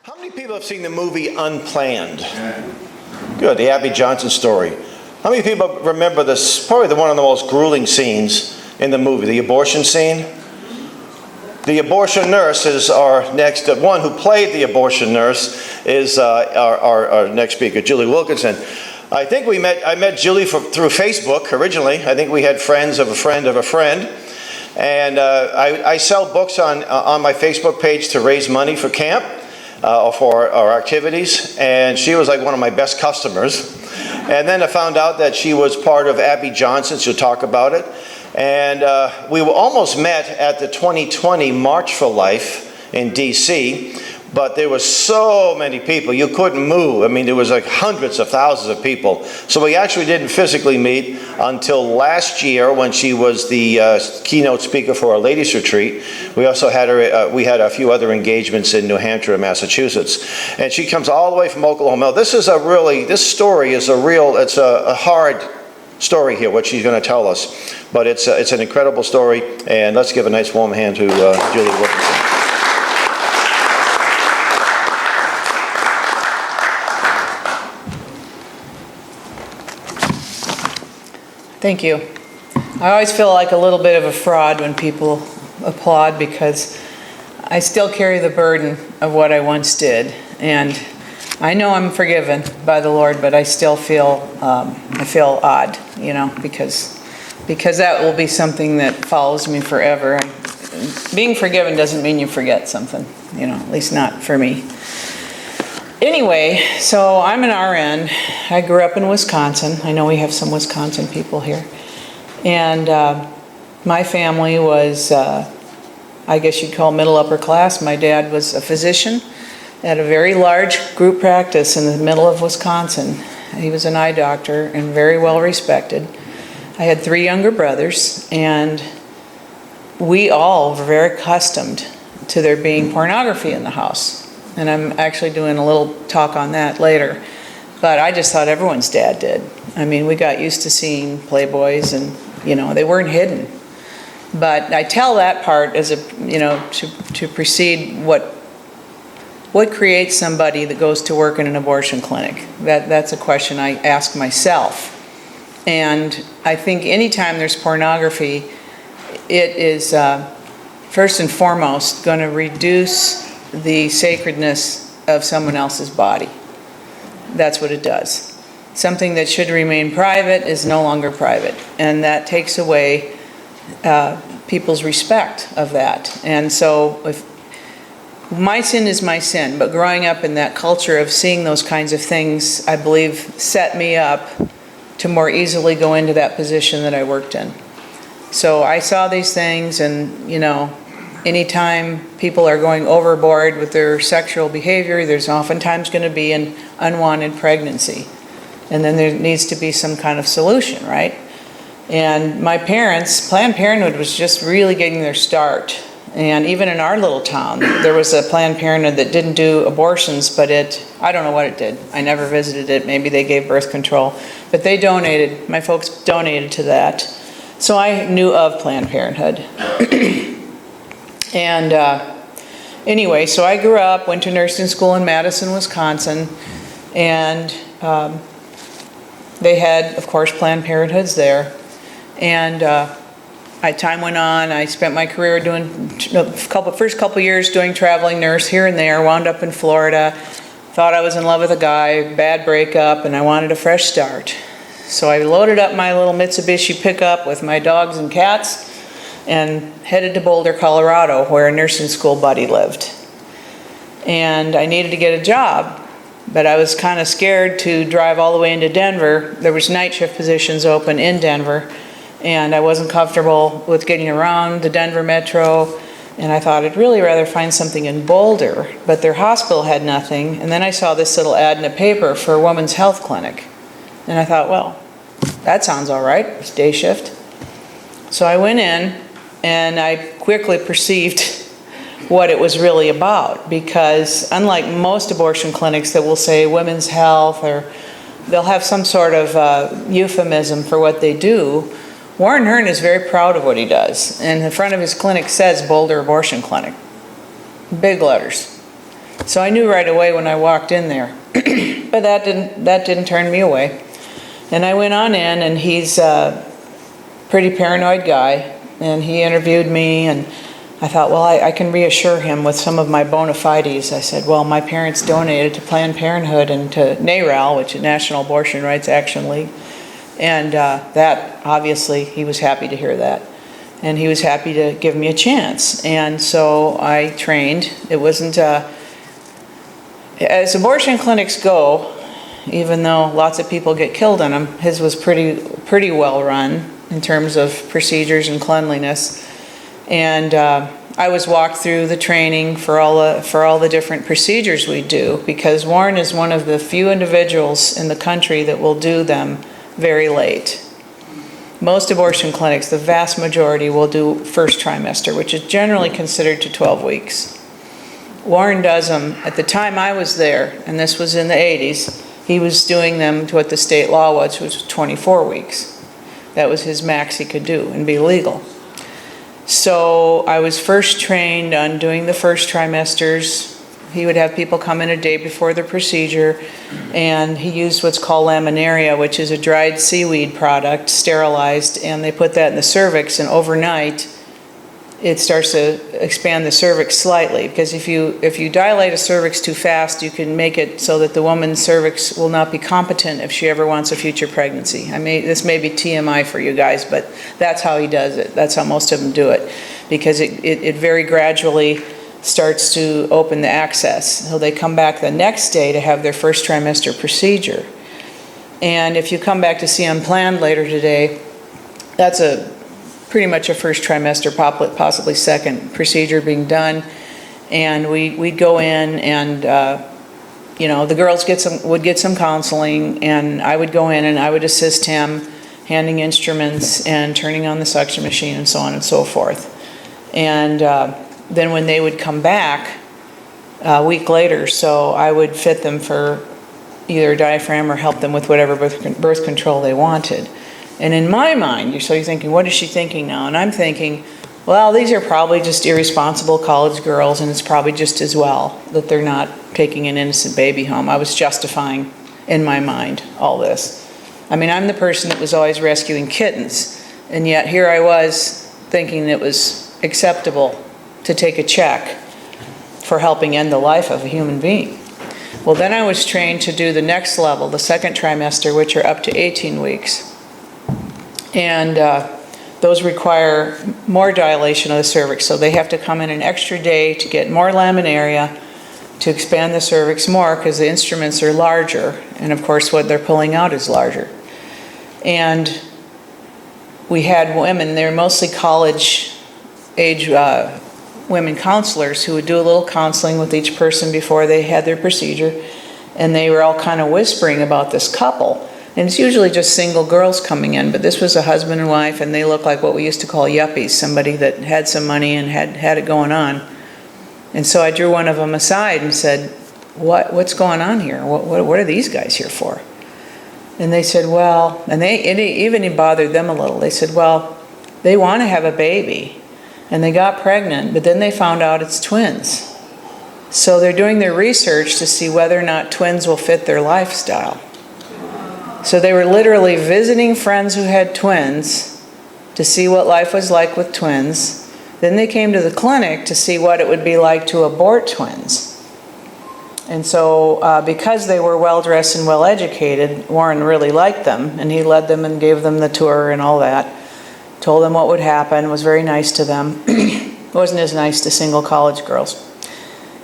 How many people have seen the movie Unplanned? Good, the Abby Johnson story. How many people remember this? Probably one of the most grueling scenes in the movie, the abortion scene. The abortion nurse is our next, one who played the abortion nurse is our next speaker, Julie Wilkinson. I think I met Julie through Facebook originally. I think we had friends of a friend of a friend. And I sell books on my Facebook page to raise money for camp, for our activities. And she was like one of my best customers. And then I found out that she was part of Abby Johnson. She'll talk about it. And we almost met at the 2020 March for Life in D.C., but there were so many people, you couldn't move. I mean, there was like hundreds of thousands of people. So we actually didn't physically meet until last year when she was the keynote speaker for our ladies' retreat. We also had her, we had a few other engagements in New Hampshire and Massachusetts. And she comes all the way from Oklahoma. This story is it's a hard story here, what she's going to tell us. But it's an incredible story, and let's give a nice warm hand to Julie Wilkinson. Thank you. I always feel like a little bit of a fraud when people applaud because I still carry the burden of what I once did. And I know I'm forgiven by the Lord, but I still feel odd, because that will be something that follows me forever. Being forgiven doesn't mean you forget something, at least not for me. Anyway, so I'm an RN. I grew up in Wisconsin. I know we have some Wisconsin people here. And my family was, I guess you'd call middle upper class. My dad was a physician at a very large group practice in the middle of Wisconsin. He was an eye doctor and very well respected. I had 3 younger brothers, and we all were very accustomed to there being pornography in the house. And I'm actually doing a little talk on that later. But I just thought everyone's dad did. I mean, we got used to seeing Playboys and, they weren't hidden. But I tell that part as to precede what creates somebody that goes to work in an abortion clinic. That's a question I ask myself. And I think anytime there's pornography, it is first and foremost going to reduce the sacredness of someone else's body. That's what it does. Something that should remain private is no longer private, and that takes away people's respect of that. And so if my sin is my sin, but growing up in that culture of seeing those kinds of things, I believe, set me up to more easily go into that position that I worked in. So I saw these things, and anytime people are going overboard with their sexual behavior, there's oftentimes going to be an unwanted pregnancy. And then there needs to be some kind of solution, right? And my parents, Planned Parenthood was just really getting their start. And even in our little town, there was a Planned Parenthood that didn't do abortions, but I don't know what it did. I never visited it. Maybe they gave birth control. But they donated, my folks donated to that. So I knew of Planned Parenthood. And anyway, so I grew up, went to nursing school in Madison, Wisconsin, and they had, of course, Planned Parenthoods there. And as time went on, I spent my career doing first couple years doing traveling nurse here and there, wound up in Florida, thought I was in love with a guy, bad breakup, and I wanted a fresh start. So I loaded up my little Mitsubishi pickup with my dogs and cats and headed to Boulder, Colorado, where a nursing school buddy lived. And I needed to get a job, but I was kind of scared to drive all the way into Denver. There was night shift positions open in Denver, and I wasn't comfortable with getting around the Denver metro, and I thought I'd really rather find something in Boulder, but their hospital had nothing. And then I saw this little ad in a paper for a women's health clinic, and I thought, well, that sounds all right, it's day shift. So I went in, and I quickly perceived what it was really about, because unlike most abortion clinics that will say women's health, or they'll have some sort of euphemism for what they do, Warren Hearn is very proud of what he does. And the front of his clinic says Boulder Abortion Clinic. Big letters. So I knew right away when I walked in there. But that didn't turn me away. And I went on in, and he's a pretty paranoid guy, and he interviewed me, and I thought, well, I can reassure him with some of my bona fides. I said, well, my parents donated to Planned Parenthood and to NARAL, which is National Abortion Rights Action League. And that, obviously, he was happy to hear that. And he was happy to give me a chance. And so I trained. It wasn't, as abortion clinics go, even though lots of people get killed in them, his was pretty well run in terms of procedures and cleanliness. And I was walked through the training for all the different procedures we do, because Warren is one of the few individuals in the country that will do them very late. Most abortion clinics, the vast majority, will do first trimester, which is generally considered to 12 weeks. Warren does them, at the time I was there, and this was in the 80s, he was doing them to what the state law was, which was 24 weeks. That was his max he could do and be legal. So I was first trained on doing the first trimesters. He would have people come in a day before the procedure, and he used what's called laminaria, which is a dried seaweed product, sterilized, and they put that in the cervix, and overnight it starts to expand the cervix slightly, because if you dilate a cervix too fast, you can make it so that the woman's cervix will not be competent if she ever wants a future pregnancy. This may be TMI for you guys, but that's how he does it. That's how most of them do it, because it very gradually starts to open the access. So they come back the next day to have their first trimester procedure. And if you come back to see unplanned later today, that's pretty much a first trimester, possibly second procedure being done. And we'd go in, and the girls would get some counseling, and I would go in and I would assist him, handing instruments and turning on the suction machine and so on and so forth. And then when they would come back a week later, so I would fit them for either diaphragm or help them with whatever birth control they wanted. And in my mind, you're thinking, what is she thinking now? And I'm thinking, well, these are probably just irresponsible college girls, and it's probably just as well that they're not taking an innocent baby home. I was justifying, in my mind, all this. I mean, I'm the person that was always rescuing kittens, and yet here I was thinking it was acceptable to take a check for helping end the life of a human being. Well, then I was trained to do the next level, the second trimester, which are up to 18 weeks. And those require more dilation of the cervix, so they have to come in an extra day to get more laminaria, to expand the cervix more, because the instruments are larger, and of course what they're pulling out is larger. And we had women, they were mostly college age women counselors, who would do a little counseling with each person before they had their procedure, and they were all kind of whispering about this couple. And it's usually just single girls coming in, but this was a husband and wife, and they looked like what we used to call yuppies, somebody that had some money and had it going on. And so I drew one of them aside and said, what's going on here? What are these guys here for? And they said, well, and it even bothered them a little. They said, well, they want to have a baby, and they got pregnant, but then they found out it's twins. So they're doing their research to see whether or not twins will fit their lifestyle. So they were literally visiting friends who had twins to see what life was like with twins. Then they came to the clinic to see what it would be like to abort twins. And so because they were well-dressed and well-educated, Warren really liked them, and he led them and gave them the tour and all that. Told them what would happen, was very nice to them. Wasn't as nice to single college girls.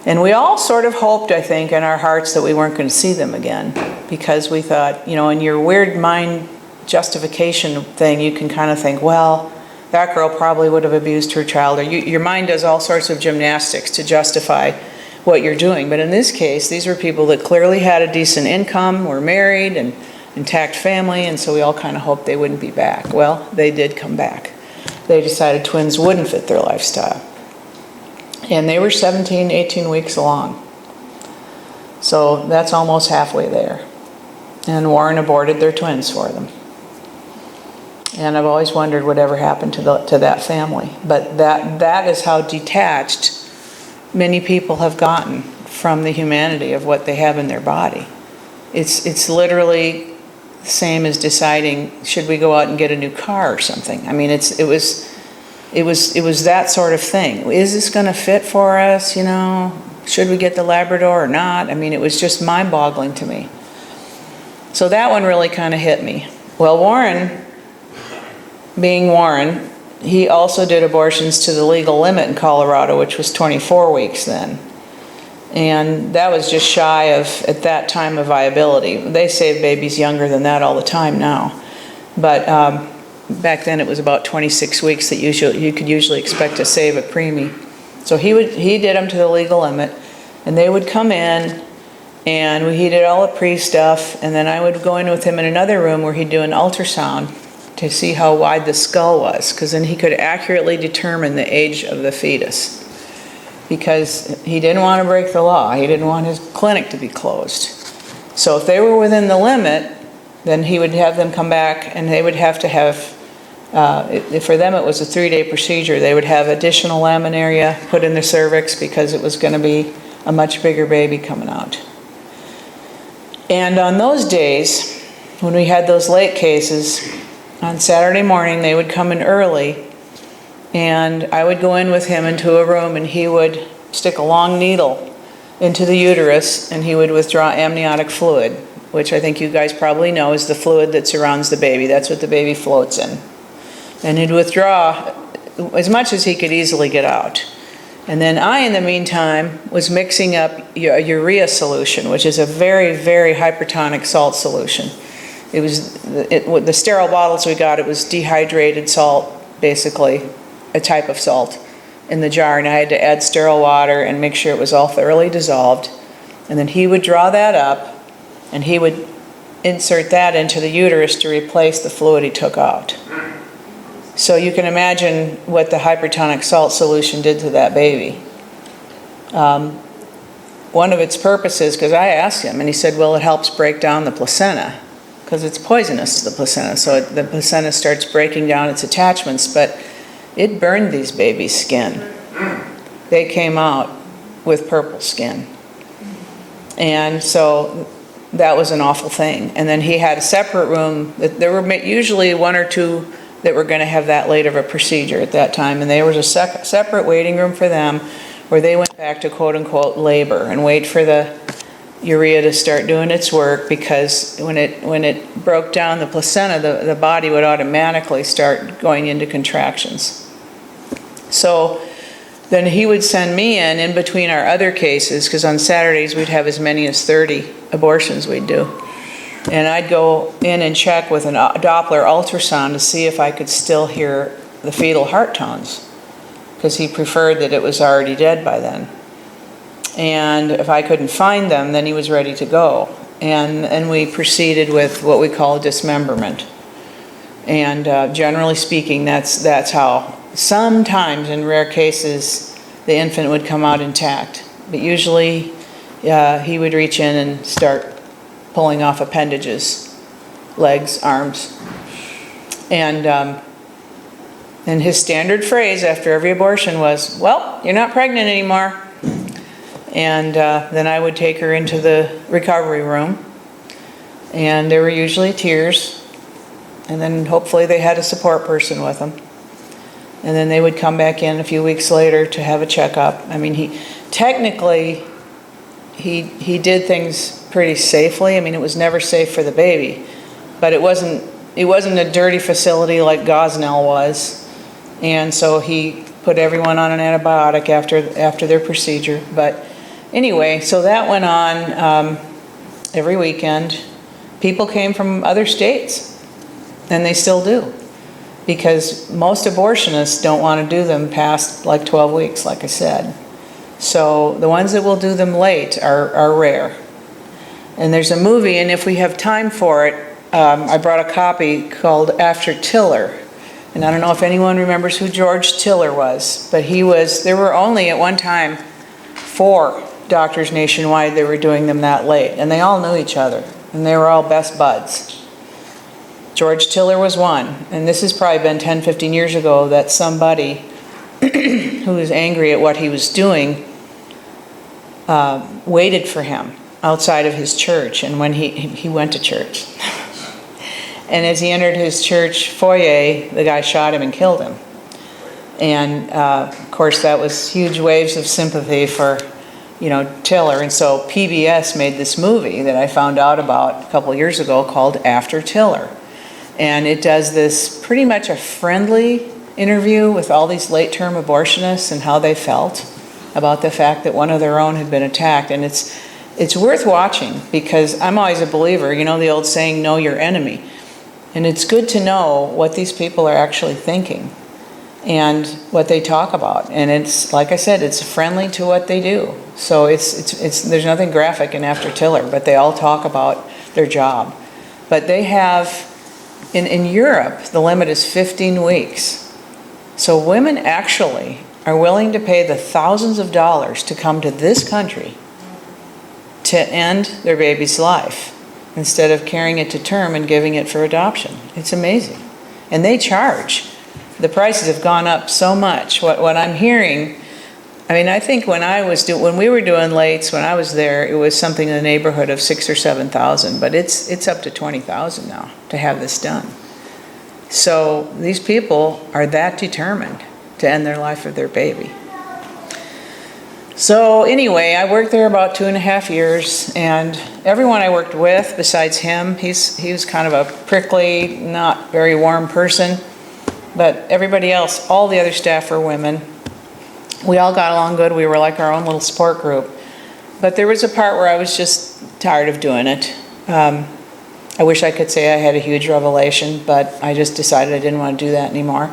And we all sort of hoped, I think, in our hearts that we weren't going to see them again, because we thought, in your weird mind justification thing, you can kind of think, well, that girl probably would have abused her child, or your mind does all sorts of gymnastics to justify what you're doing. But in this case, these were people that clearly had a decent income, were married, and intact family, and so we all kind of hoped they wouldn't be back. Well, they did come back. They decided twins wouldn't fit their lifestyle. And they were 17, 18 weeks along. So that's almost halfway there. And Warren aborted their twins for them. And I've always wondered whatever happened to that family. But that is how detached many people have gotten from the humanity of what they have in their body. It's literally the same as deciding, should we go out and get a new car or something? I mean, it was that sort of thing. Is this going to fit for us, you know? Should we get the Labrador or not? I mean, it was just mind-boggling to me. So that one really kind of hit me. Well, Warren, being Warren, he also did abortions to the legal limit in Colorado, which was 24 weeks then. And that was just shy of, at that time, of viability. They save babies younger than that all the time now. But back then it was about 26 weeks that you could usually expect to save a preemie. So he did them to the legal limit, and they would come in, and he did all the pre-stuff, and then I would go in with him in another room where he'd do an ultrasound to see how wide the skull was, because then he could accurately determine the age of the fetus. Because he didn't want to break the law. He didn't want his clinic to be closed. So if they were within the limit, then he would have them come back, and they would have to have, for them it was a 3-day procedure. They would have additional laminaria put in the cervix because it was going to be a much bigger baby coming out. And on those days, when we had those late cases, on Saturday morning they would come in early, and I would go in with him into a room, and he would stick a long needle into the uterus, and he would withdraw amniotic fluid, which I think you guys probably know is the fluid that surrounds the baby. That's what the baby floats in. And he'd withdraw as much as he could easily get out. And then I, in the meantime, was mixing up a urea solution, which is a very, very hypertonic salt solution. It was, with the sterile bottles we got, it was dehydrated salt, basically, a type of salt in the jar, and I had to add sterile water and make sure it was all thoroughly dissolved. And then he would draw that up, and he would insert that into the uterus to replace the fluid he took out. So you can imagine what the hypertonic salt solution did to that baby. One of its purposes, because I asked him, and he said, well, it helps break down the placenta, because it's poisonous to the placenta, so the placenta starts breaking down its attachments, but it burned these babies' skin. They came out with purple skin. And so that was an awful thing. And then he had a separate room. There were usually 1 or 2 that were going to have that late of a procedure at that time. And there was a separate waiting room for them where they went back to quote-unquote labor and wait for the urea to start doing its work, because when it broke down the placenta, the body would automatically start going into contractions. So then he would send me in between our other cases, because on Saturdays we'd have as many as 30 abortions we'd do. And I'd go in and check with a Doppler ultrasound to see if I could still hear the fetal heart tones, because he preferred that it was already dead by then. And if I couldn't find them, then he was ready to go. And we proceeded with what we call dismemberment. And generally speaking, that's how. Sometimes, in rare cases, the infant would come out intact. But usually, he would reach in and start pulling off appendages, legs, arms. And his standard phrase after every abortion was, well, you're not pregnant anymore. And then I would take her into the recovery room, and there were usually tears, and then hopefully they had a support person with them. And then they would come back in a few weeks later to have a checkup. I mean, he did things pretty safely. I mean, it was never safe for the baby, but it wasn't a dirty facility like Gosnell was. And so he put everyone on an antibiotic after their procedure. But anyway, so that went on every weekend. People came from other states, and they still do, because most abortionists don't want to do them past like 12 weeks, like I said. So the ones that will do them late are rare. And there's a movie, and if we have time for it, I brought a copy called After Tiller. And I don't know if anyone remembers who George Tiller was, but there were only at one time 4 doctors nationwide that were doing them that late. And they all knew each other, and they were all best buds. George Tiller was one, and this has probably been 10, 15 years ago, that somebody who was angry at what he was doing waited for him outside of his church, and when he went to church. And as he entered his church foyer, the guy shot him and killed him. And of course, that was huge waves of sympathy for, Tiller. And so PBS made this movie that I found out about a couple years ago called After Tiller. And it does this pretty much a friendly interview with all these late-term abortionists and how they felt about the fact that one of their own had been attacked. And it's worth watching, because I'm always a believer, the old saying, know your enemy. And it's good to know what these people are actually thinking and what they talk about. And it's, like I said, it's friendly to what they do. So there's nothing graphic in After Tiller, but they all talk about their job. But they have, in Europe, the limit is 15 weeks. So women actually are willing to pay the thousands of dollars to come to this country to end their baby's life, instead of carrying it to term and giving it for adoption. It's amazing. And they charge. The prices have gone up so much. What I'm hearing, I think when we were doing lates, when I was there, it was something in the neighborhood of $6,000 or $7,000, but it's up to $20,000 now to have this done. So these people are that determined to end their life of their baby. So anyway, I worked there about 2.5 years, and everyone I worked with, besides him, he was kind of a prickly, not very warm person, but everybody else, all the other staff were women. We all got along good. We were like our own little support group. But there was a part where I was just tired of doing it. I wish I could say I had a huge revelation, but I just decided I didn't want to do that anymore.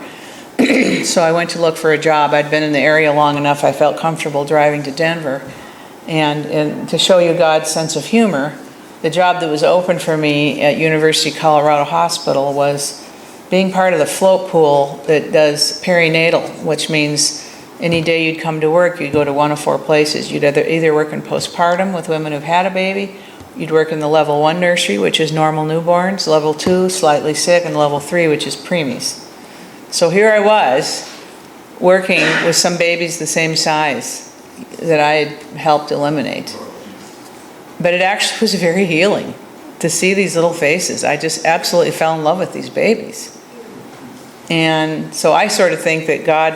So I went to look for a job. I'd been in the area long enough, I felt comfortable driving to Denver. And to show you God's sense of humor, the job that was open for me at University of Colorado Hospital was being part of the float pool that does perinatal, which means any day you'd come to work, you'd go to one of 4 places. You'd either work in postpartum with women who've had a baby, you'd work in the level 1 nursery, which is normal newborns, level 2, slightly sick, and level 3, which is preemies. So here I was, working with some babies the same size that I had helped eliminate. But it actually was very healing to see these little faces. I just absolutely fell in love with these babies. And so I sort of think that God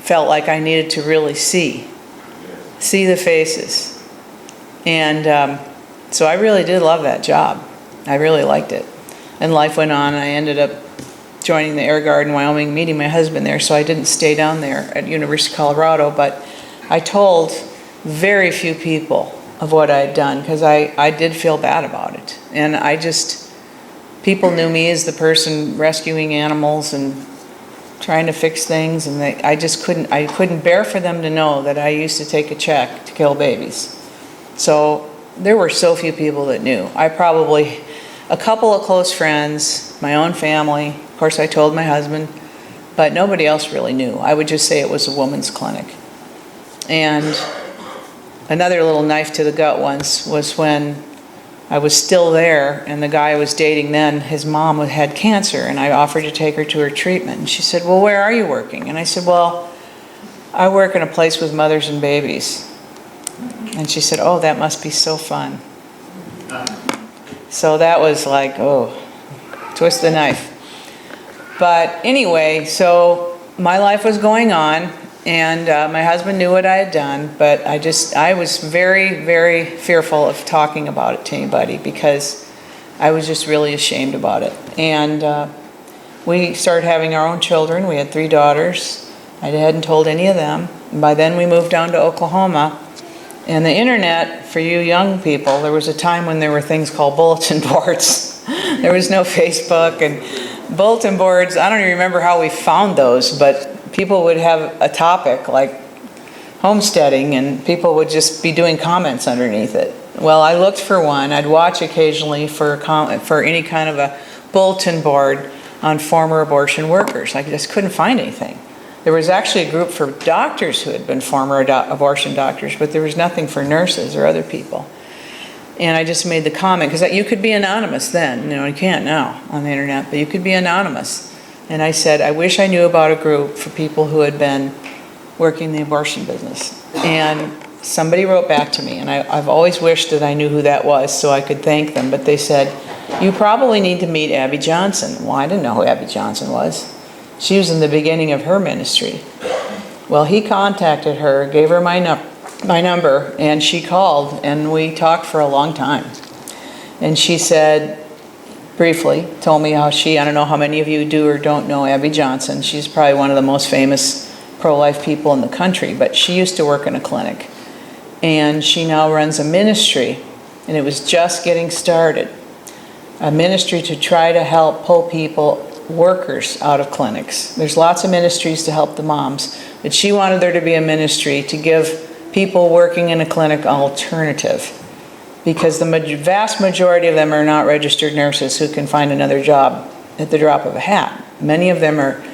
felt like I needed to really see the faces. And so I really did love that job. I really liked it. And life went on, and I ended up joining the Air Guard in Wyoming, meeting my husband there, so I didn't stay down there at University of Colorado, but I told very few people of what I had done, because I did feel bad about it. And people knew me as the person rescuing animals and trying to fix things, and I couldn't bear for them to know that I used to take a check to kill babies. So there were so few people that knew. A couple of close friends, my own family, of course I told my husband, but nobody else really knew. I would just say it was a woman's clinic. And another little knife to the gut once was when I was still there, and the guy I was dating then, his mom had cancer, and I offered to take her to her treatment. And she said, well, where are you working? And I said, well, I work in a place with mothers and babies. And she said, oh, that must be so fun. So that was like, oh, twist the knife. But anyway, so my life was going on, and my husband knew what I had done, but I was very, very fearful of talking about it to anybody, because I was just really ashamed about it. And we started having our own children. We had 3 daughters. I hadn't told any of them. And by then we moved down to Oklahoma. And the internet, for you young people, there was a time when there were things called bulletin boards. There was no Facebook, and bulletin boards, I don't even remember how we found those, but people would have a topic like homesteading, and people would just be doing comments underneath it. Well, I looked for one. I'd watch occasionally for any kind of a bulletin board on former abortion workers. I just couldn't find anything. There was actually a group for doctors who had been former abortion doctors, but there was nothing for nurses or other people. And I just made the comment, because you could be anonymous then. You can't now on the internet, but you could be anonymous. And I said, I wish I knew about a group for people who had been working the abortion business. And somebody wrote back to me, and I've always wished that I knew who that was so I could thank them, but they said, you probably need to meet Abby Johnson. Well, I didn't know who Abby Johnson was. She was in the beginning of her ministry. Well, he contacted her, gave her my number, and she called, and we talked for a long time. And she said, briefly, told me how I don't know how many of you do or don't know Abby Johnson. She's probably one of the most famous pro-life people in the country, but she used to work in a clinic. And she now runs a ministry, and it was just getting started. A ministry to try to help pull people, workers, out of clinics. There's lots of ministries to help the moms, but she wanted there to be a ministry to give people working in a clinic an alternative, because the vast majority of them are not registered nurses who can find another job at the drop of a hat. Many of them are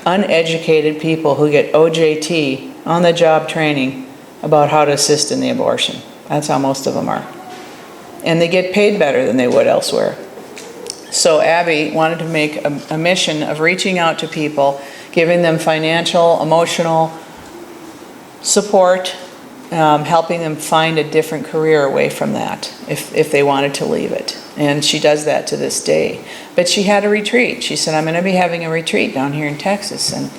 uneducated people who get OJT, on-the-job training, about how to assist in the abortion. That's how most of them are. And they get paid better than they would elsewhere. So Abby wanted to make a mission of reaching out to people, giving them financial, emotional support, helping them find a different career away from that if they wanted to leave it. And she does that to this day. But she had a retreat. She said, I'm going to be having a retreat down here in Texas, and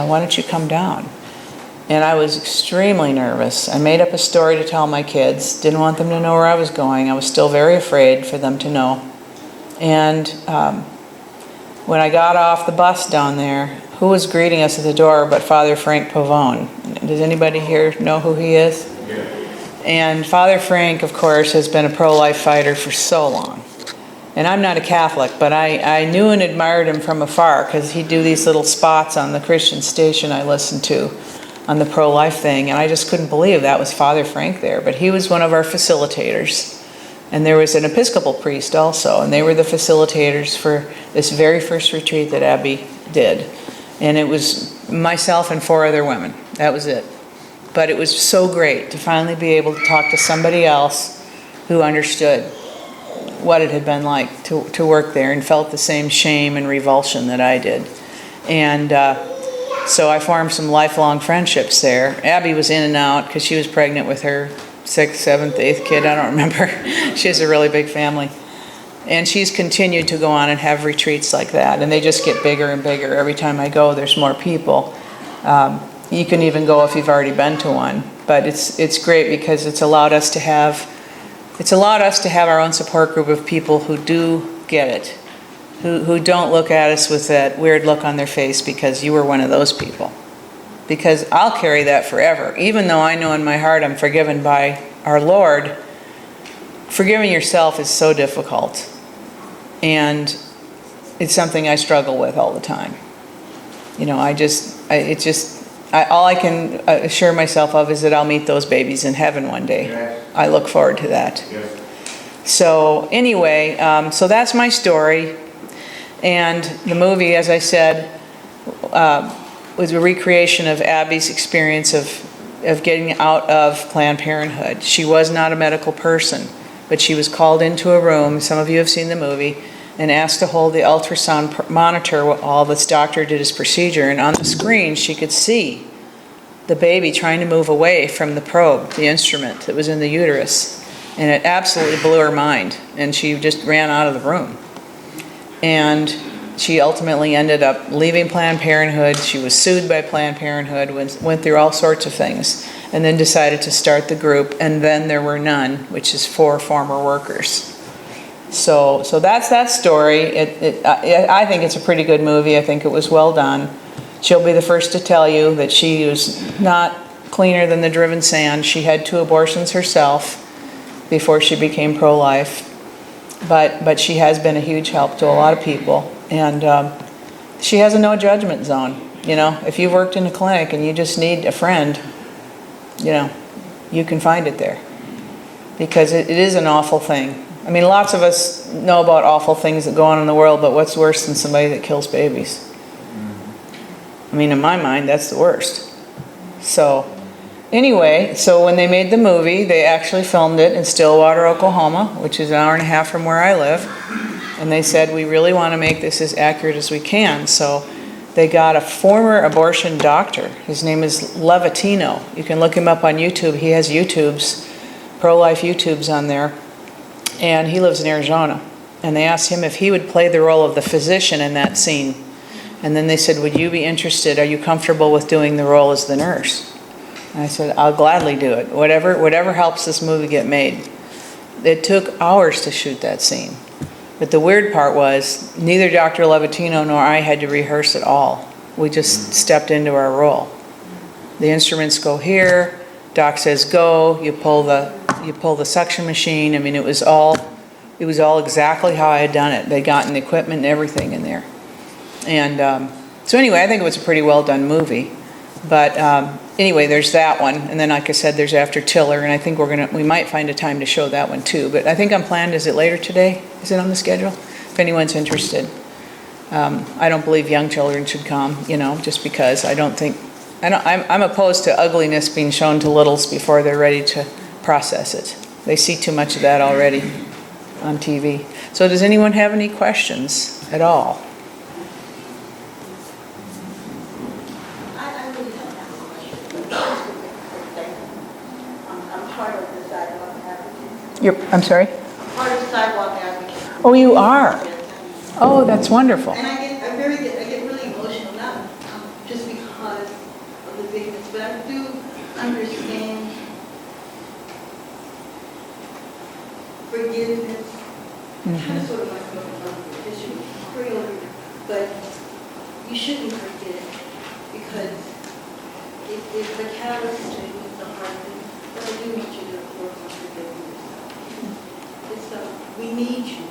why don't you come down? And I was extremely nervous. I made up a story to tell my kids. Didn't want them to know where I was going. I was still very afraid for them to know. And when I got off the bus down there, who was greeting us at the door but Father Frank Pavone? Does anybody here know who he is? And Father Frank, of course, has been a pro-life fighter for so long. And I'm not a Catholic, but I knew and admired him from afar because he'd do these little spots on the Christian station I listened to on the pro-life thing, and I just couldn't believe that was Father Frank there. But he was one of our facilitators. And there was an Episcopal priest also, and they were the facilitators for this very first retreat that Abby did. And it was myself and 4 other women. That was it. But it was so great to finally be able to talk to somebody else who understood what it had been like to work there and felt the same shame and revulsion that I did. And so I formed some lifelong friendships there. Abby was in and out because she was pregnant with her 6th, 7th, 8th kid, I don't remember. She has a really big family. And she's continued to go on and have retreats like that. And they just get bigger and bigger. Every time I go, there's more people. You can even go if you've already been to one. But it's great because it's allowed us to have our own support group of people who do get it, who don't look at us with that weird look on their face because you were one of those people. Because I'll carry that forever. Even though I know in my heart I'm forgiven by our Lord, forgiving yourself is so difficult. And it's something I struggle with all the time. You know, all I can assure myself of is that I'll meet those babies in heaven one day. Yes. I look forward to that. Yes. So anyway, so that's my story. And the movie, as I said, was a recreation of Abby's experience of getting out of Planned Parenthood. She was not a medical person, but she was called into a room, some of you have seen the movie, and asked to hold the ultrasound monitor while this doctor did his procedure. And on the screen, she could see the baby trying to move away from the probe, the instrument that was in the uterus. And it absolutely blew her mind, and she just ran out of the room. And she ultimately ended up leaving Planned Parenthood. She was sued by Planned Parenthood, went through all sorts of things, and then decided to start the group, and then there were none, which is for former workers. So that's that story. I think it's a pretty good movie. I think it was well done. She'll be the first to tell you that she was not cleaner than the driven sand. She had 2 abortions herself before she became pro-life. But she has been a huge help to a lot of people. And she has a no judgment zone. You know, if you've worked in a clinic and you just need a friend, you know, you can find it there. Because it is an awful thing. I mean, lots of us know about awful things that go on in the world, but what's worse than somebody that kills babies? I mean, in my mind, that's the worst. So anyway, so when they made the movie, they actually filmed it in Stillwater, Oklahoma, which is an hour and a half from where I live. And they said, we really want to make this as accurate as we can. So they got a former abortion doctor. His name is Levitino. You can look him up on YouTube. He has YouTubes, pro-life YouTubes on there. And he lives in Arizona. And they asked him if he would play the role of the physician in that scene. And then they said, would you be interested? Are you comfortable with doing the role as the nurse? And I said, I'll gladly do it. Whatever helps this movie get made. It took hours to shoot that scene. But the weird part was, neither Dr. Levitino nor I had to rehearse at all. We just stepped into our role. The instruments go here, Doc says go, you pull the suction machine. I mean, it was all exactly how I had done it. They'd gotten the equipment and everything in there. And so anyway, I think it was a pretty well done movie. But anyway, there's that one. And then, like I said, there's After Tiller, and I think we might find a time to show that one too. But I think I'm planned, is it later today? Is it on the schedule? If anyone's interested. I don't believe young children should come, just because I'm opposed to ugliness being shown to littles before they're ready to process it. They see too much of that already on TV. So does anyone have any questions at all? I really don't have a question. I'm part of the sidewalk advocate. I'm sorry? Part of the sidewalk advocate. Oh, you are? Oh, that's wonderful. And I get really emotional, not just because of the bigness, but I do understand forgiveness. Kind of sort of like a issue, but you shouldn't forget it because it's the catalyst to the heart thing. But I do want you to work on forgiveness. We need you.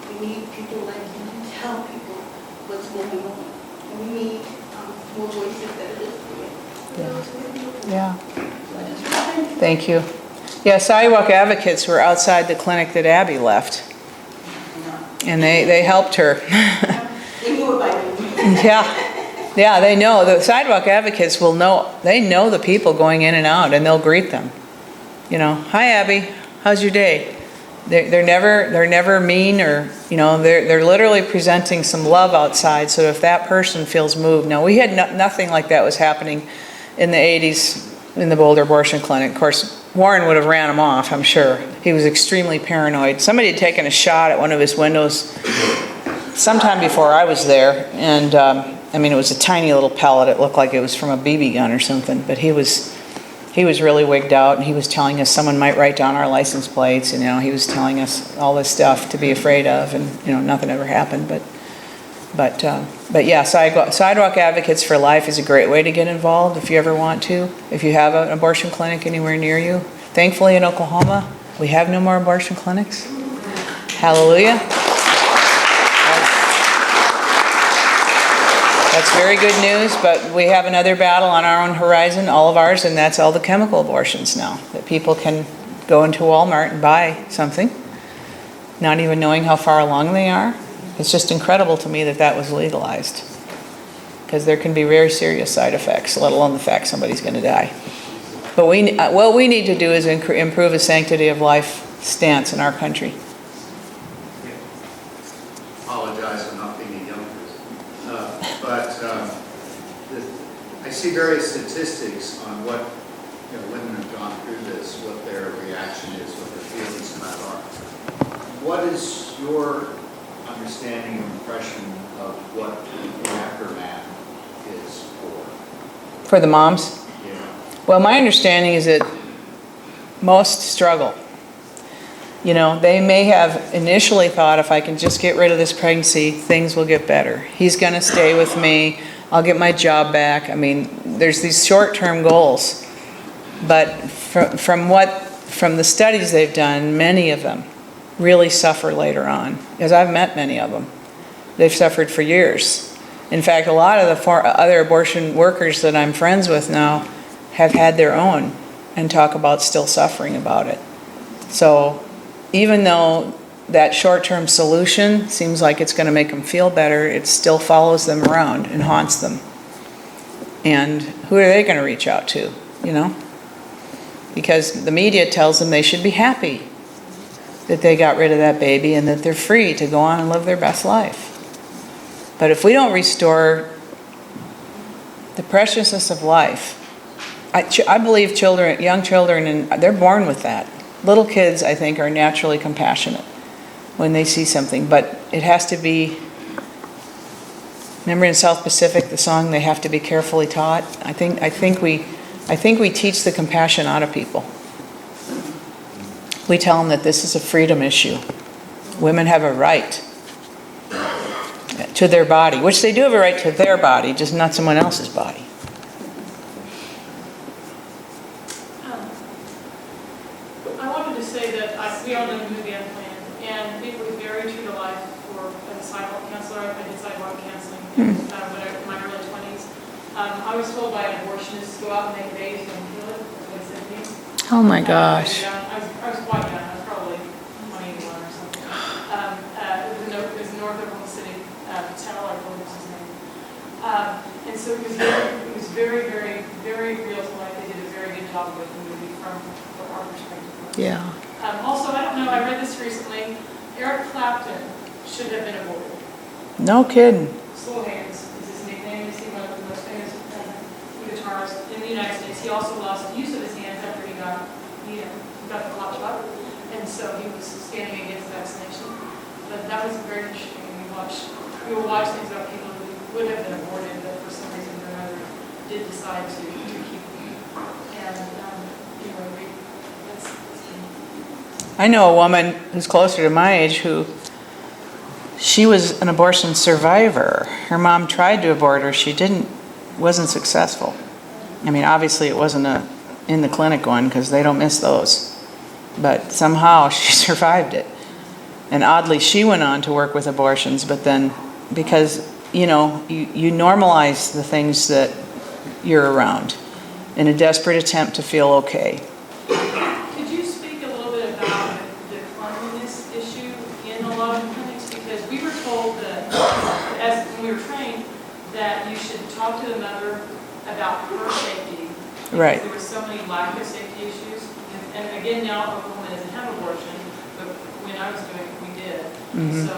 We need people like you to tell people what's going on. And we need more voices that are listening. Yeah. Thank you. Yeah, sidewalk advocates were outside the clinic that Abby left. And they helped her. They knew about me. Yeah, they know. The sidewalk advocates will know. They know the people going in and out, and they'll greet them. Hi Abby, how's your day? They're never mean, or they're literally presenting some love outside. So if that person feels moved, now we had nothing like that was happening in the 80s in the Boulder Abortion Clinic. Of course, Warren would have ran him off, I'm sure. He was extremely paranoid. Somebody had taken a shot at one of his windows sometime before I was there, and it was a tiny little pellet. It looked like it was from a BB gun or something, but he was really wigged out, and he was telling us someone might write down our license plates, and he was telling us all this stuff to be afraid of, and nothing ever happened. But yeah, Sidewalk Advocates for Life is a great way to get involved if you ever want to. If you have an abortion clinic anywhere near you. Thankfully in Oklahoma, we have no more abortion clinics. Hallelujah. That's very good news, but we have another battle on our own horizon, all of ours, and that's all the chemical abortions now. That people can go into Walmart and buy something, not even knowing how far along they are. It's just incredible to me that was legalized, because there can be very serious side effects, let alone the fact somebody's going to die. But what we need to do is improve the sanctity of life stance in our country. Apologize for not being a young person, but I see various statistics on what women have gone through this, what their reaction is, what their feelings about are. What is your understanding or impression of what the aftermath is for? For the moms? Yeah. Well, my understanding is that most struggle. They may have initially thought, if I can just get rid of this pregnancy, things will get better. He's going to stay with me. I'll get my job back. There's these short-term goals. But from the studies they've done, many of them really suffer later on, because I've met many of them. They've suffered for years. In fact, a lot of the other abortion workers that I'm friends with now have had their own and talk about still suffering about it. So even though that short-term solution seems like it's going to make them feel better, it still follows them around and haunts them. And who are they going to reach out to, Because the media tells them they should be happy that they got rid of that baby and that they're free to go on and live their best life. But if we don't restore The preciousness of life. I believe children, young children, and they're born with that. Little kids, I think, are naturally compassionate when they see something, but it has to be, remember in South Pacific, the song, they have to be carefully taught? I think we teach the compassion out of people. We tell them that this is a freedom issue. Women have a right to their body, which they do have a right to their body, just not someone else's body. I wanted to say that we all know the movie Unplanned, and it was very true to life for a sidewalk counselor. I did sidewalk counseling when I was in my early 20s. I was told by an abortionist to go out and make babies and kill it. That's what they said to me. Oh my gosh. I was quite young. I was probably 21 or something. It was in North Oklahoma City, Terrell, I believe was his name. And so it was very, very, very real to life. They did a very good job with the movie from our perspective. Yeah. Also, I don't know, I read this recently. Eric Clapton should have been aborted. No kidding. Slow Hands is his nickname. He's one of the most famous guitarists in the United States. He also lost use of his hands after he got the hot shot. And so he was standing against vaccination. But that was very interesting. We will watch things about people who would have been aborted, but for some reason or another did decide to keep them. And anyway, that's I know a woman who's closer to my age who, she was an abortion survivor. Her mom tried to abort her. She wasn't successful. I mean, obviously it wasn't a in the clinic one because they don't miss those. But somehow she survived it. And oddly, she went on to work with abortions, but then because, you normalize the things that you're around in a desperate attempt to feel okay. Could you speak a little bit about the cleanliness issue in a lot of clinics? Because we were told that, when we were trained, that you should talk to the mother about her safety. Right. There were so many lack of safety issues. And again, now Oklahoma doesn't have abortion, but when I was doing it, we did. Mhm. So,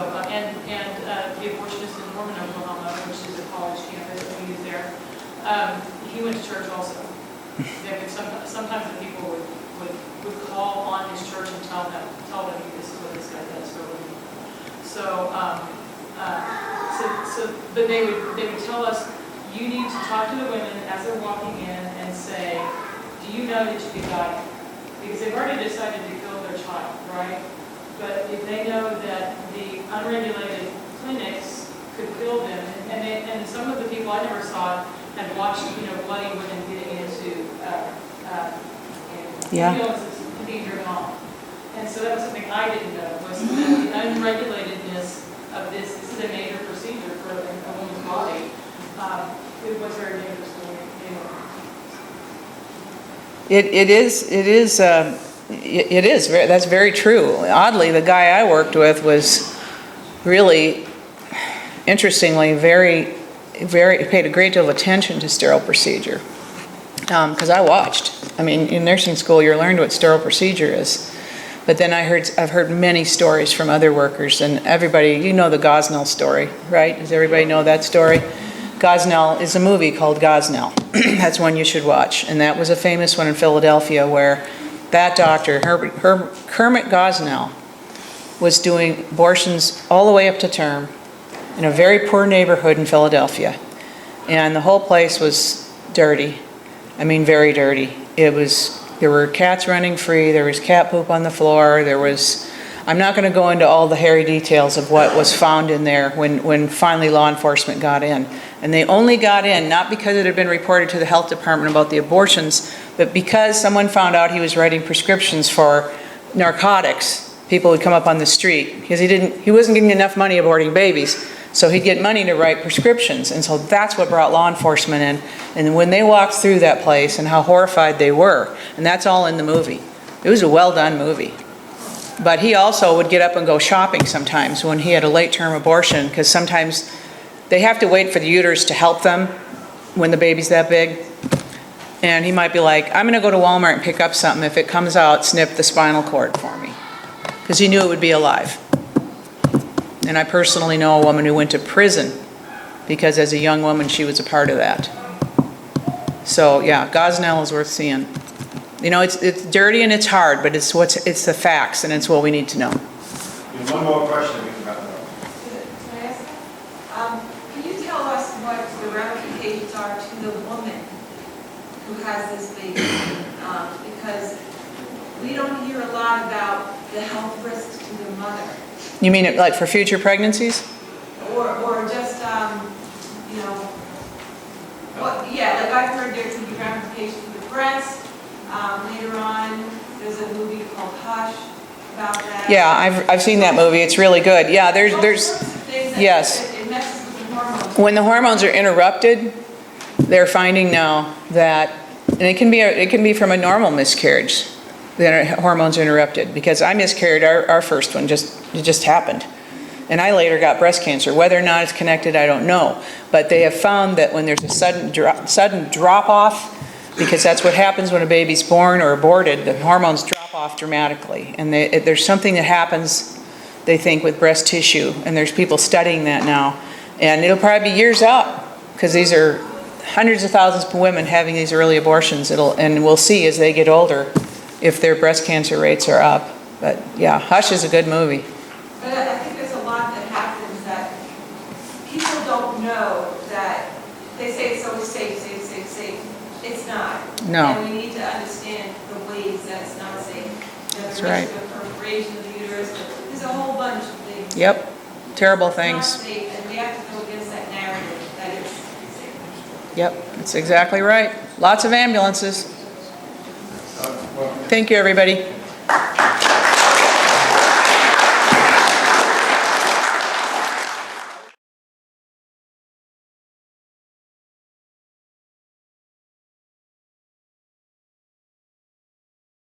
the abortionist in Norman, Oklahoma, which is a college campus that we use there, he went to church also. Sometimes the people would call on his church and tell them this is what this guy does for a living. But they would tell us, you need to talk to the women as they're walking in and say, do you know that you could die? Because they've already decided to kill their child, right? But if they know that the unregulated clinics could kill them, and some of the people I never saw had watched, bloody women getting into ambulances and being driven off. And so that was something I didn't know, was that the unregulatedness of this is a major procedure for a woman's body. It was very dangerous for me. That's very true. Oddly, the guy I worked with was really, interestingly, very paid a great deal of attention to sterile procedure. Because I watched. I mean, in nursing school, you learned what sterile procedure is. But then I've heard many stories from other workers, and everybody, the Gosnell story, right? Does everybody know that story? Gosnell is a movie called Gosnell. That's one you should watch. And that was a famous one in Philadelphia where that doctor, Kermit Gosnell, was doing abortions all the way up to term in a very poor neighborhood in Philadelphia. And the whole place was dirty. I mean, very dirty. There were cats running free, there was cat poop on the floor, I'm not going to go into all the hairy details of what was found in there when finally law enforcement got in. And they only got in, not because it had been reported to the health department about the abortions, but because someone found out he was writing prescriptions for narcotics. People would come up on the street, because he wasn't getting enough money aborting babies, so he'd get money to write prescriptions. And so that's what brought law enforcement in. And when they walked through that place and how horrified they were, and that's all in the movie. It was a well-done movie. But he also would get up and go shopping sometimes when he had a late-term abortion, because sometimes they have to wait for the uterus to help them when the baby's that big. And he might be like, I'm going to go to Walmart and pick up something. If it comes out, snip the spinal cord for me. Because he knew it would be alive. And I personally know a woman who went to prison because as a young woman she was a part of that. So, yeah, Gosnell is worth seeing. You know, it's dirty and it's hard, but it's the facts, and it's what we need to know. One more question, we can wrap it up. Can I ask that? Can you tell us what the ramifications are to the woman who has this baby? Because we don't hear a lot about the health risks to the mother. You mean it like for future pregnancies? Or just, you know, what, yeah, like I've heard there could be ramifications to the breast. Later on, there's a movie called Hush about that. Yeah, I've seen that movie. It's really good. Yeah, there's All sorts of things that- yes. It messes with the hormones. When the hormones are interrupted, they're finding now that, and it can be from a normal miscarriage, the hormones are interrupted. Because I miscarried our first one, it just happened. And I later got breast cancer. Whether or not it's connected, I don't know. But they have found that when there's a sudden drop off, because that's what happens when a baby's born or aborted, the hormones drop off dramatically. And there's something that happens, they think, with breast tissue, and there's people studying that now. And it'll probably be years out, because these are hundreds of thousands of women having these early abortions. And we'll see as they get older if their breast cancer rates are up. But yeah, Hush is a good movie. But I think there's a lot that happens that people don't know, that they say it's always safe, safe, safe, safe. It's not. No. And we need to understand the ways that it's not safe. That's right. The perforation of the uterus, there's a whole bunch of things. Yep, terrible It's not things. safe, and we have to go against that narrative that it's safe. Yep, that's exactly right. Lots of ambulances. Thank you, everybody.